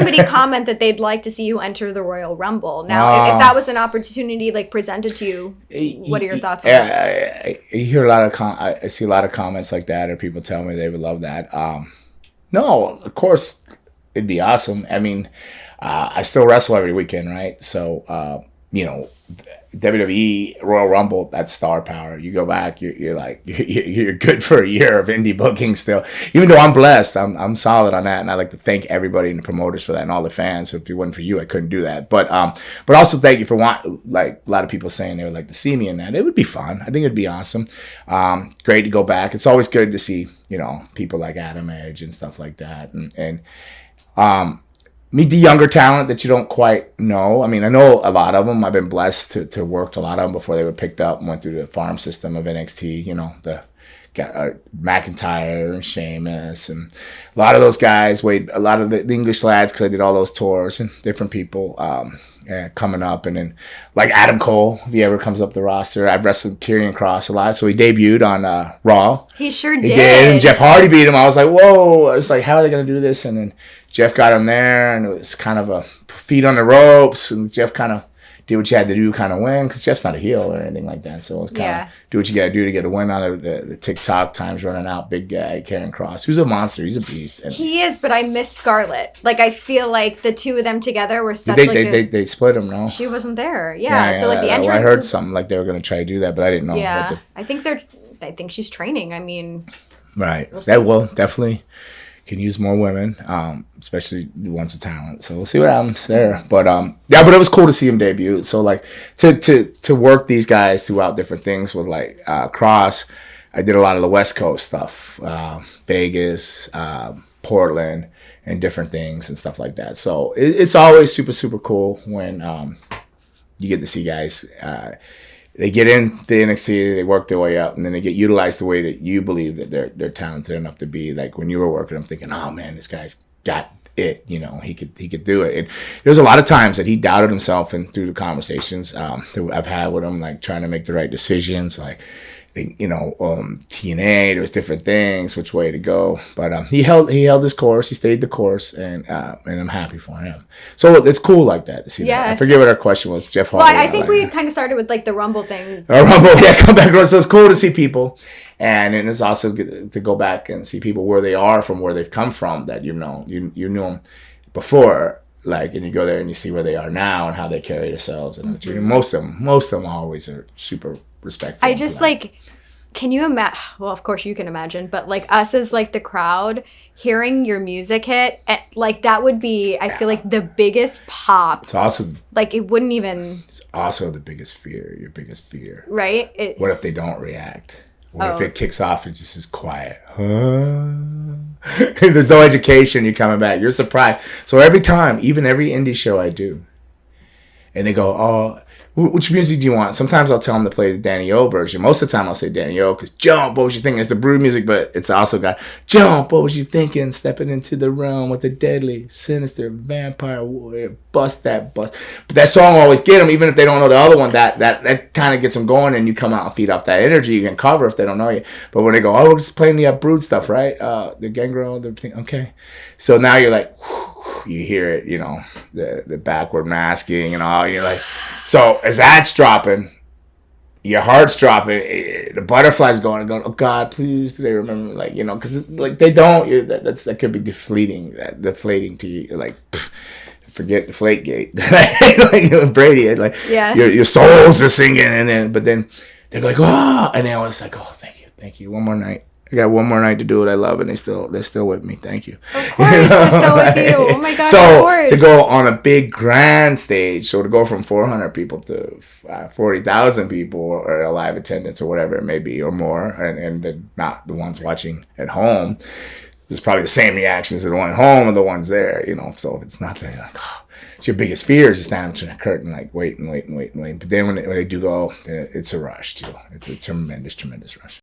somebody comment that they'd like to see you enter the Royal Rumble. Now, if that was an opportunity like presented to you, what are your thoughts on that? I hear a lot of I see a lot of comments like that, or people tell me they would love that. No, of course it'd be awesome. I mean, I still wrestle every weekend, right? So you know, WWE Royal Rumble, that's star power. You go back, you're good for a year of indie booking still. Even though I'm blessed, I'm solid on that, and I like to thank everybody and the promoters for that and all the fans. So if it wasn't for you, I couldn't do that. But also thank you for like a lot of people saying they would like to see me in that. It would be fun. I think it'd be awesome. Great to go back. It's always good to see, you know, people like Adam Edge and stuff like that, and meet the younger talent that you don't quite know. I mean, I know a lot of them. I've been blessed to work a lot of them before they were picked up and went through the farm system of NXT. You know, the McIntyre and Sheamus and a lot of those guys. A lot of the English lads, because I did all those tours, and different people coming up. And then like Adam Cole, if he ever comes up the roster. I've wrestled Karrion Kross a lot, so he debuted on Raw. He sure did. He did, and Jeff Hardy beat him. I was like, whoa! I was like, how are they going to do this? And then Jeff got him there, and it was kind of a feet on the ropes, and Jeff kind of did what you had to do, kind of win, because Jeff's not a heel or anything like that. So it was kind of do what you got to do to get a win on the TikTok times running out. Big guy, Karrion Kross, who's a monster. He's a beast. And he is, but I miss Scarlett. Like, I feel like the two of them together were such they split him, no? She wasn't there. Yeah, so like the entrance. I heard something like they were going to try to do that, but I didn't know. Yeah, I think she's training. I mean, right. That will definitely can use more women, especially the ones with talent. So we'll see what happens there. But yeah, but it was cool to see him debut. So like to work these guys throughout different things with like Kross. I did a lot of the West Coast stuff, Vegas, Portland, and different things and stuff like that. So it's always super, super cool when you get to see guys. They get in the NXT, they work their way up, and then they get utilized the way that you believe that they're talented enough to be. Like when you were working, I'm thinking, oh man, this guy's got it. You know, he could do it. And there was a lot of times that he doubted himself, and through the conversations that I've had with him, like trying to make the right decisions, like you know, TNA. There was different things, which way to go. But he held his course. He stayed the course, and I'm happy for him. So it's cool like that to see that. I forget what our question was. Jeff Hardy. Well, I think we kind of started with like the Rumble thing. Rumble, yeah, come back. So it's cool to see people, and it's also good to go back and see people where they are from, where they've come from. That you knew them before. Like, and you go there and you see where they are now and how they carry themselves. And most of them always are super respectful. I just like, can you imagine? Well, of course you can imagine, but like us as like the crowd hearing your music hit, like that would be, I feel like the biggest pop. It's also like it wouldn't even. It's also the biggest fear. Your biggest fear, right? What if they don't react? What if it kicks off and just is quiet? There's no education. You're coming back. You're surprised. So every time, even every indie show I do, and they go, oh, which music do you want? Sometimes I'll tell them to play the Danny O version. Most of the time I'll say Danny O because jump, what was you thinking? It's the Brood music, but it's also got jump, what was you thinking? Stepping into the realm with the deadly, sinister vampire warrior. Bust that bust. But that song will always get them, even if they don't know the other one. That kind of gets them going, and you come out and feed off that energy. You can cover if they don't know you. But when they go, oh, we're just playing the Brood stuff, right? The Gangrel, the thing. Okay. So now you're like, you hear it, you know, the backward masking and all. And you're like, so as that's dropping, your heart's dropping, the butterflies going, oh God, please, do they remember? Like, you know, because like they don't. That could be deflating to you. You're like, forget Deflategate, like Brady, like your souls are singing, but then they're like, oh, and then I was like, oh, thank you, one more night. I got one more night to do what I love, and they're still with me. Thank you. Of course, they're still with you. Oh my God, so of course. To go on a big grand stage, so to go from 400 people to 40,000 people, or a live attendance, or whatever it may be, or more, and not the ones watching at home, there's probably the same reactions to the one at home and the ones there, you know. So if it's not there, like, oh, it's your biggest fear is just standing between a curtain, like wait. But then when they do go, it's a rush too. It's a tremendous rush.